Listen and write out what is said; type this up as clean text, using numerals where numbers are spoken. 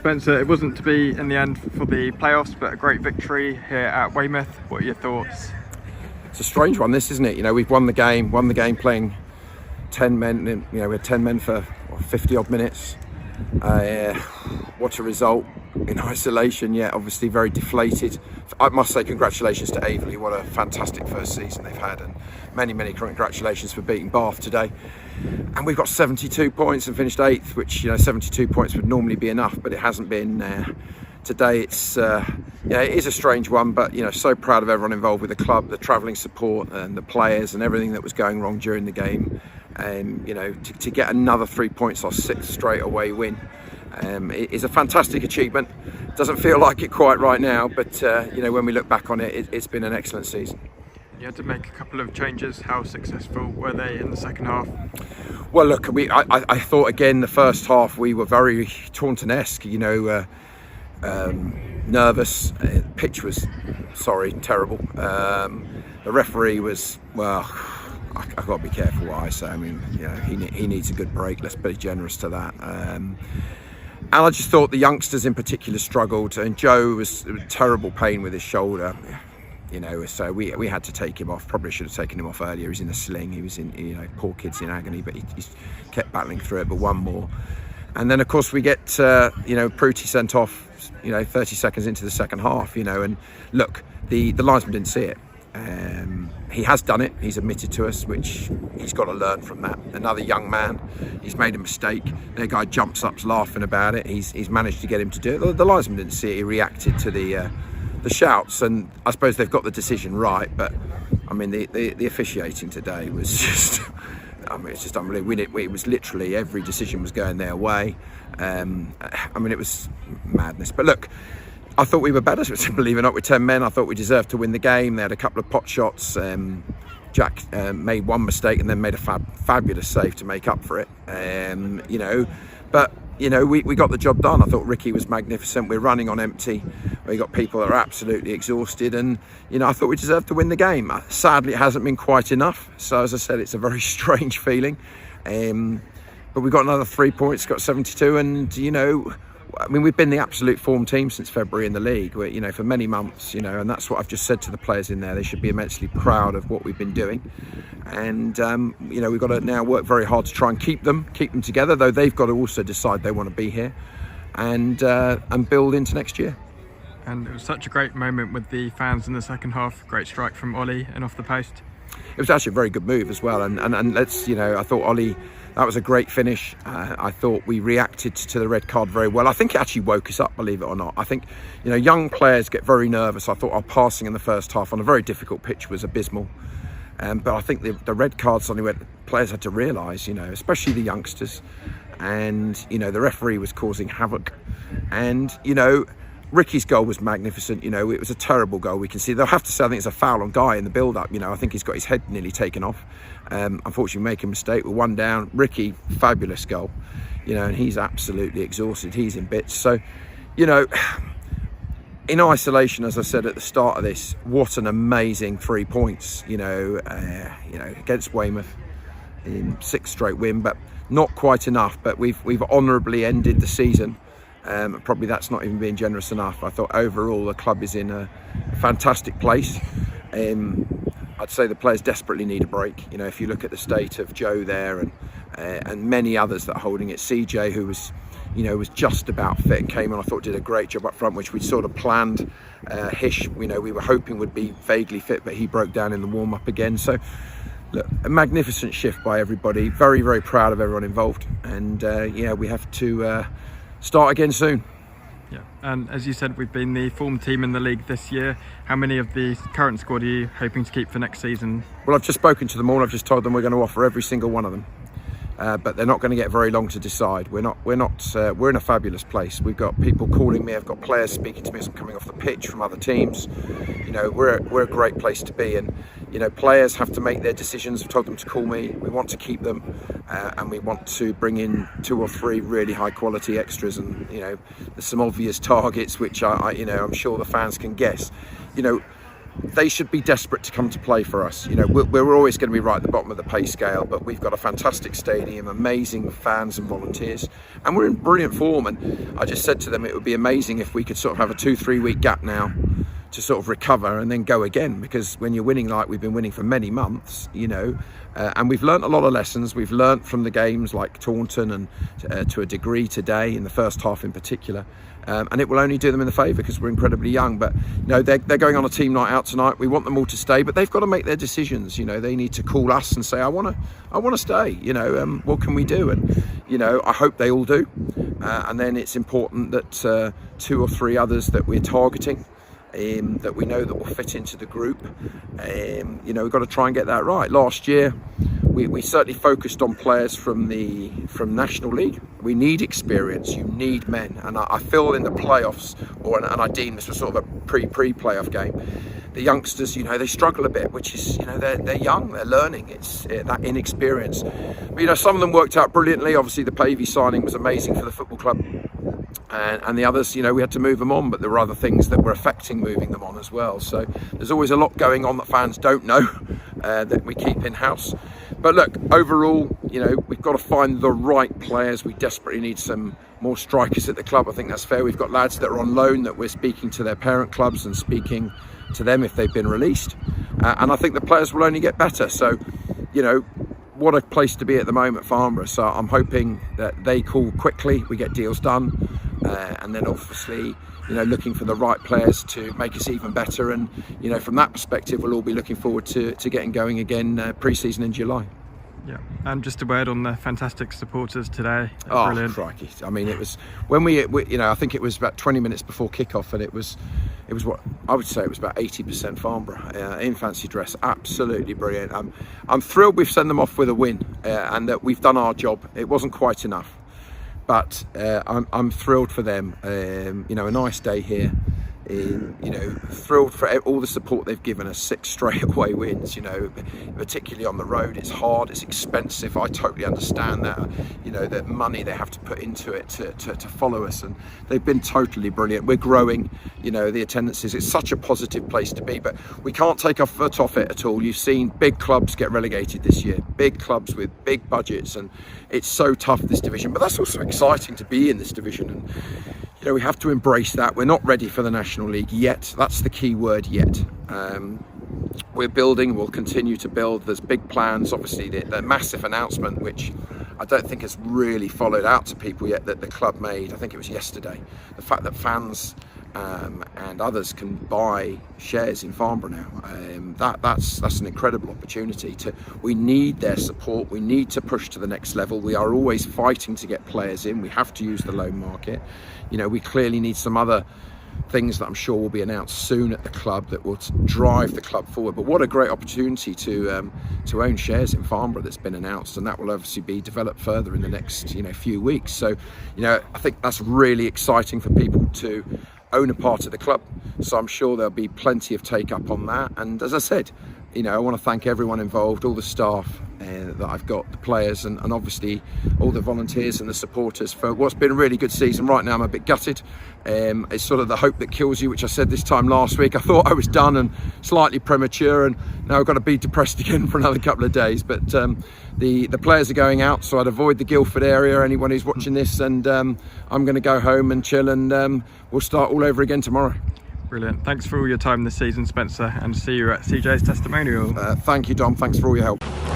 Spencer, it wasn't to be in the end for the playoffs, but a great victory here at Weymouth. What are your thoughts? It's a strange one, this, isn't it? You know, we've won the game playing 10 men. You know, we had 10 men for 50 odd minutes. What a result in isolation. Yeah, obviously very deflated. I must say congratulations to Averley. What a fantastic first season they've had, and many congratulations for beating Bath today. And we've got 72 points and finished 8th, which, you know, 72 points would normally be enough, but it hasn't been. Today it's yeah, it is a strange one, but you know, so proud of everyone involved with the club, the travelling support and the players and everything that was going wrong during the game. And you know, to get another 3 points, our 6th straight away win, it is a fantastic achievement. Doesn't feel like it quite right now, but you know, when we look back on it, it's been an excellent season. You had to make a couple of changes. How successful were they in the second half? Well, look, I thought again the first half we were very Taunton-esque. You know, nervous. Pitch was, terrible. The referee was, well, I've got to be careful what I say. I mean, you know, he needs a good break. Let's be generous to that. And I just thought the youngsters in particular struggled, and Joe was in terrible pain with his shoulder. You know, so we had to take him off. Probably should have taken him off earlier. He was in a sling. He was in, you know, poor kid's in agony, but he kept battling through it. But one more, and then of course we get you know, Pruti sent off. You know, 30 seconds into the second half. You know, and look, the linesman didn't see it. He has done it. He's admitted to us, which he's got to learn from that. Another young man, he's made a mistake. The guy jumps up, laughing about it. He's managed to get him to do it. The linesman didn't see it. He reacted to the shouts, and I suppose they've got the decision right. But I mean, the officiating today was just, I mean, it's just unbelievable. It was literally every decision was going their way. I mean, it was madness. But look, I thought we were better, believe it or not, with 10 men. I thought we deserved to win the game. They had a couple of pot shots. Jack made one mistake and then made a fabulous save to make up for it. You know, but you know, we got the job done. I thought Ricky was magnificent. We're running on empty. We got people that are absolutely exhausted, and you know, I thought we deserved to win the game. Sadly, it hasn't been quite enough. So as I said, it's a very strange feeling. But we got another 3 points, got 72, and you know, I mean, we've been the absolute form team since February in the league, you know, for many months, you know, and that's what I've just said to the players in there. They should be immensely proud of what we've been doing. And, you know, we've got to now work very hard to try and keep them together, though they've got to also decide they want to be here and build into next year. And it was such a great moment with the fans in the second half. Great strike from Ollie and off the post. It was actually a very good move as well. And let's, you know, I thought Ollie, that was a great finish. I thought we reacted to the red card very well. I think it actually woke us up, believe it or not. I think, you know, young players get very nervous. I thought our passing in the first half on a very difficult pitch was abysmal. But I think the red card suddenly went, players had to realise, you know, especially the youngsters. And, you know, the referee was causing havoc. And, you know, Ricky's goal was magnificent. You know, it was a terrible goal. We can see, they'll have to say, I think it's a foul on Guy in the build-up. You know, I think he's got his head nearly taken off. Unfortunately, making a mistake with one down. Ricky, fabulous goal. You know, and he's absolutely exhausted. He's in bits. So, you know, in isolation, as I said at the start of this, what an amazing 3 points. You know, against Weymouth in 6th straight win, but not quite enough. But we've honourably ended the season. Probably that's not even being generous enough. I thought overall the club is in a fantastic place. I'd say the players desperately need a break. You know, if you look at the state of Joe there and many others that are holding it, CJ, who was, you know, was just about fit and came on, I thought did a great job up front, which we sort of planned. Hish, you know, we were hoping would be vaguely fit, but he broke down in the warm-up again. So look, a magnificent shift by everybody. Very, very proud of everyone involved. And yeah, we have to start again soon. Yeah, and as you said, we've been the form team in the league this year. How many of the current squad are you hoping to keep for next season? Well, I've just spoken to them all. I've just told them we're going to offer every single one of them. But they're not going to get very long to decide. We're in a fabulous place. We've got people calling me. I've got players speaking to me as I'm coming off the pitch from other teams. You know, we're a great place to be, and you know, players have to make their decisions. I've told them to call me. We want to keep them, and we want to bring in 2 or 3 really high quality extras. And you know, there's some obvious targets which you know, I'm sure the fans can guess. You know, they should be desperate to come to play for us. You know, we're always going to be right at the bottom of the pay scale, but we've got a fantastic stadium, amazing fans and volunteers, and we're in brilliant form. And I just said to them it would be amazing if we could sort of have a 2-3 week gap now to sort of recover and then go again, because when you're winning like we've been winning for many months, you know, and we've learnt a lot of lessons. We've learnt from the games like Taunton and to a degree today in the first half in particular, and it will only do them in the favour because we're incredibly young. But you know, they're going on a team night out tonight. We want them all to stay, but they've got to make their decisions. You know, they need to call us and say, I want to stay. You know, what can we do? And you know, I hope they all do. And then it's important that 2 or 3 others that we're targeting, that we know that will fit into the group. You know, we've got to try and get that right. Last year we certainly focused on players from National League. We need experience, you need men, and I feel in the playoffs, and I deem this was sort of a pre-playoff game, the youngsters, you know, they struggle a bit, which is, you know, they're young, they're learning, it's that inexperience. But you know, some of them worked out brilliantly. Obviously the Pavey signing was amazing for the football club. And the others, you know, we had to move them on, but there were other things that were affecting moving them on as well. So there's always a lot going on that fans don't know that we keep in-house. But look, overall, you know, we've got to find the right players. We desperately need some more strikers at the club. I think that's fair. We've got lads that are on loan that we're speaking to their parent clubs and speaking to them if they've been released. And I think the players will only get better. So, you know, what a place to be at the moment, Farnborough. So I'm hoping that they call quickly, we get deals done, and then obviously, you know, looking for the right players to make us even better. And you know, from that perspective, we'll all be looking forward to getting going again pre-season in July. Yeah, and just a word on the fantastic supporters today. Oh, brilliant. Crikey. I mean, it was when we, you know, I think it was about 20 minutes before kickoff, and it was what I would say it was about 80% Farnborough in fancy dress. Absolutely brilliant. I'm thrilled we've sent them off with a win, and that we've done our job. It wasn't quite enough, but I'm thrilled for them. You know, a nice day here. You know, thrilled for all the support they've given us. 6 straight away wins, you know, particularly on the road. It's hard, it's expensive. I totally understand that, you know, the money they have to put into it to follow us, and they've been totally brilliant. We're growing, you know, the attendances. It's such a positive place to be, but we can't take our foot off it at all. You've seen big clubs get relegated this year, big clubs with big budgets, and it's so tough, this division. But that's also exciting to be in this division, and you know, we have to embrace that. We're not ready for the National League yet. That's the key word, yet. We're building, we'll continue to build. There's big plans, obviously the massive announcement, which I don't think has really followed out to people yet, that the club made. I think it was yesterday. The fact that fans and others can buy shares in Farnborough now. That's an incredible opportunity. We need their support. We need to push to the next level. We are always fighting to get players in. We have to use the loan market. You know, we clearly need some other things that I'm sure will be announced soon at the club that will drive the club forward. But what a great opportunity to own shares in Farnborough that's been announced, and that will obviously be developed further in the next, you know, few weeks. So, you know, I think that's really exciting for people to own a part of the club. So I'm sure there'll be plenty of take up on that. And as I said, you know, I want to thank everyone involved, all the staff that I've got, the players, and obviously all the volunteers and the supporters for what's been a really good season. Right now I'm a bit gutted. It's sort of the hope that kills you, which I said this time last week. I thought I was done and slightly premature, and now I've got to be depressed again for another couple of days. But the players are going out, so I'd avoid the Guildford area, anyone who's watching this, and I'm going to go home and chill, and we'll start all over again tomorrow. Brilliant. Thanks for all your time this season, Spencer, and see you at CJ's testimonial. Thank you, Dom. Thanks for all your help.